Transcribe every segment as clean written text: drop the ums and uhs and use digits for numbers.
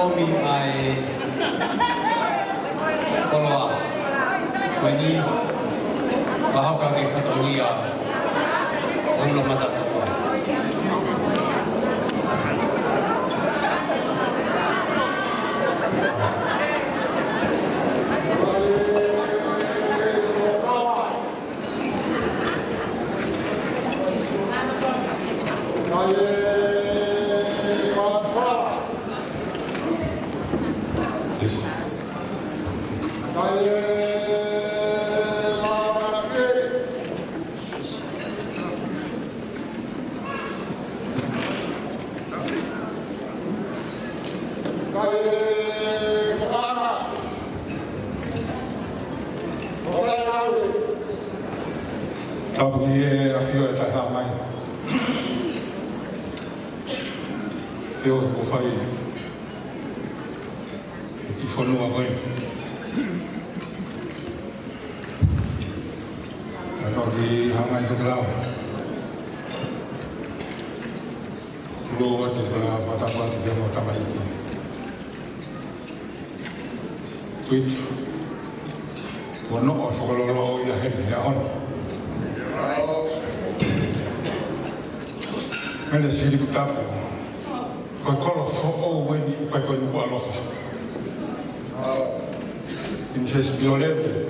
Omi ai Poloa Koini Wahauka ke whatongia Oula matatoa Yo ko fai ki fonu a koe ano ki hangai to klau lo wa te pa patapa te mo tamai ki tweet wono o fololo ya he ya on ele siri kutapo ko kolo fo o weni ko ko ni ko alofa in ses biolebe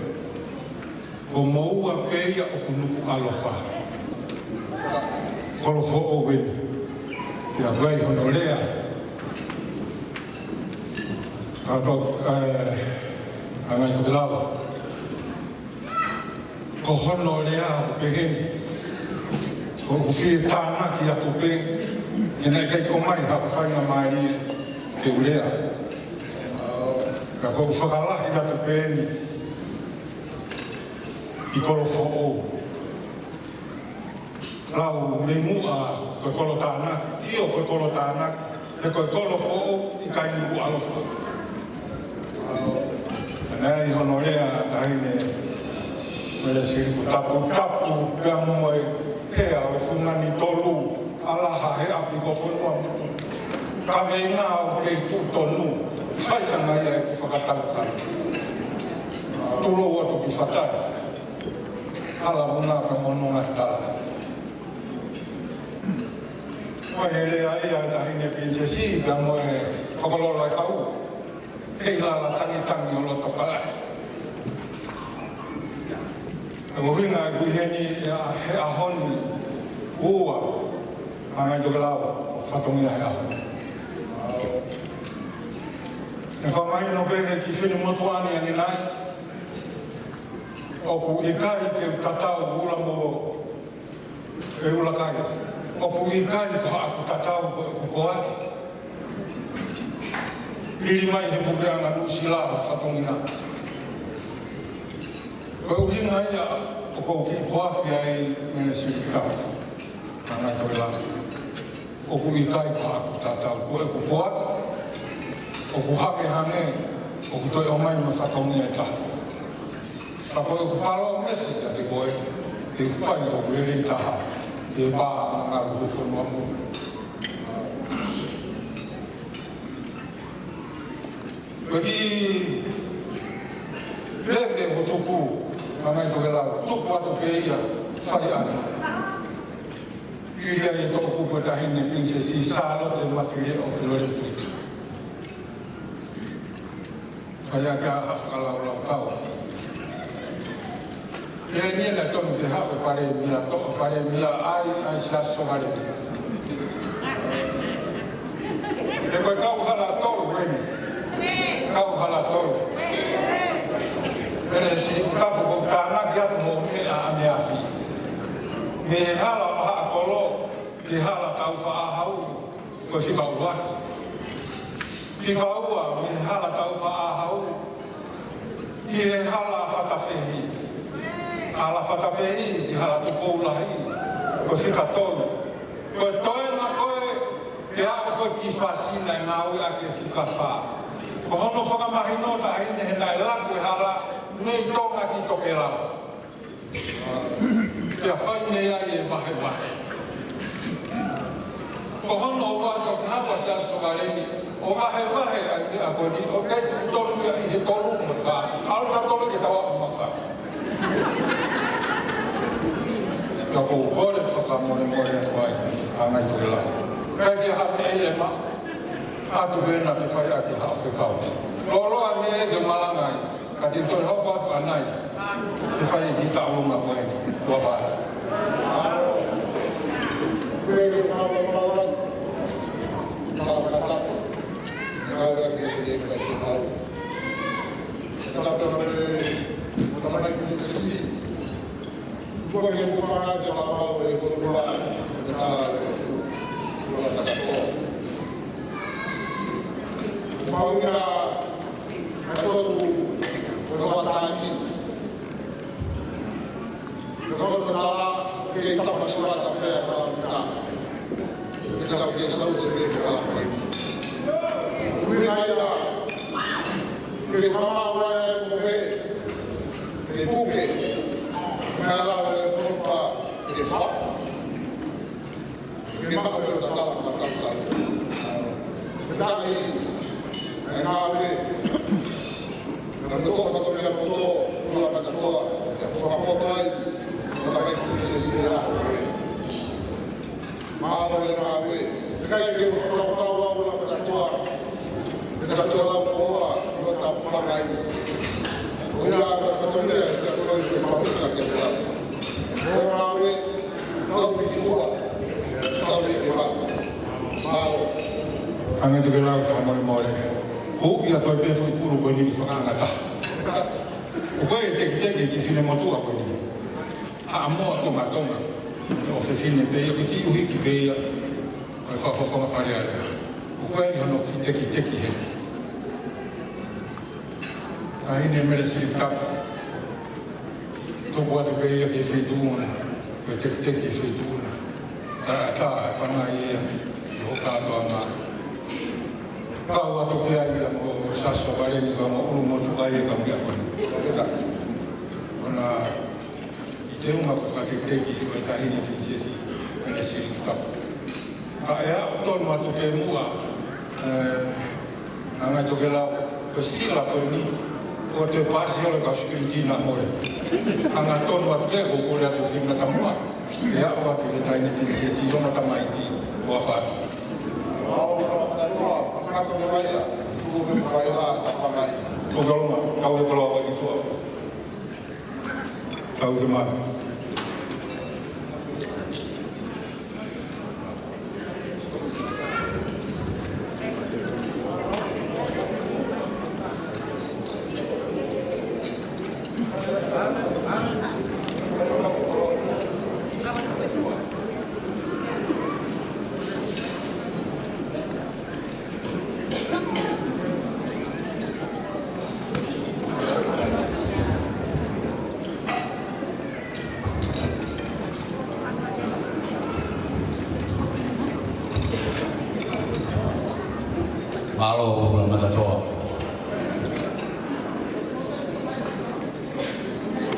ko mo wa pe ya o kunu alofa kolo fo o weni ya vai honolea kato ana to lava ko honolea pe heni ko fi tana ki atu pe ina kai o mai ha whainga maari te ulea. Ka kou whakalahi atu pēni i kolo who'o. Lau me mua koe kolo tānaki, i o koe kolo tānaki, te koe kolo who'o i kai niku alofa. Nei hono rea tahine mele siriku tapu pia moe pea o whungani tolu alaha he api ko whanua mutu. Ka mei ngā o kei tūtonu, whaianga ia e ki whakatarutari. Turo atu ki whatai. Ala muna ka mononga tala. Mai he rea ia e tahine princesi, pia moe whakalora e au. Hei lala tangi o loto kalai. E mohinga e kuiheni he ahoni ua. Angai to kalawa, whatongia he aho. E whamahi no pehe ki whini motuani ani nai. Oku i kai ke tatau ula mo e ula kai. Oku i kai ko aku tatau ko e kupoaki. Iri mai he pureanga nusi la whatongia. Ko uhinga ia o ko ki poaki ai mene sirikau. Angai to kalawa. Oku i kai ko aku tatau ko e kupoaki. Oku hake hange, oku toi o mai ma whatongia e taha. Ka koe oku palo o mese kia te koe, te whai o wele taha, te pā ngā ruhu whanua mō. Koe ki pepe o tuku, angai to kalawa, tuku atu pe ia, whai ana. Kiria e tōku koe tahine princesi Charlotte mawhire o te lore putu. Kaya ka hafakalau kau. Ini na tom ke ha pare mia ai sa sogare. E ko kau hala tol wen. Kau hala tol. Ele si tapu ko kana ya mo me a me afi. Me hala ha kolo ke hala tau fa hau ko si kau wa. Si kau wa me hala tau fa hau. Ki he hala whatawhehi. Hala whatawhehi, ki hala tukou lahi. Ko whika tolu. Ko toenga koe, ke ako koe ki whasina ngā ui a ke whika whā. Ko hono whakamahino ta hine he nai laku e hala, nei tonga ki toke lau. Kia whaine ai e mahe mahe. Ko hono ua toke hawa sa sogareni, o mahe ai ni a ko ni o kai tu tolu ia I tolu ka al ta tolu ke tawa ma fa ya ko ko le fa mo le wai anga I tu la kai ki ha me ele ma a tu be na te fai a ki ha fe ka o lo a me ke malanga ka ti to ho pa pa nai te fai ki ta o ma ko ni to fa Creative power, agora que ele vai chegar. Está para que se se porque eu vou falar de uma palavra de formular de tal Maura Masoru Rovatani Rovatala que está passando também para lá que está que saúde bem para lá Unaila, que fala agora sobre que buque, ela é forma de fato. Que não é da tal fatal. Daí, é nave. Quando eu faço a minha foto, pula para toa, é forma foto aí, eu também preciso ir lá. Mas é nave. Kai ke whakawakawa ula pa tatoa. Te tatoa lau koa I hota pangai. O ia aga whatoria e whakawai ke mahuka ke te atu. O mawe, tau I kua, tau I ke ma. Mao. Anga te ke lau whamore more. O ia toi pe fui puru koe ni whakangata. O koe teki ki whine motua koe ni. Ha amoa ko matonga. O whine pe ia ki ti uhi ki pe ia. Ai whawhawhanga whare alea. O koe I hono ki teki he. A hine mere siri tapa. Toko atu pe ia ki whaituuna. Koe teki whaituuna. Tā panga ia. I hoka atoa ngā. Kau atu ki ai mo saso vareni ka mo ulu motu ai ka mea koni. Ona I te unga ka teki I ta hine ki sisi. Mere siri tapa. Ka ea o tonu atu pe mua, anga toke lau, ko sila koe ni, o te pasi ole ka security na more. Anga tonu atu ke ko kore atu whina ka mua, ea o atu e taine pini si yona tamai ki ua whatu. Mao ka toa, kato me vai a, tu me whai la ka pangai. Ko kaloma, kau e koloa waki tua. Kau ke maa. Malo, belum ada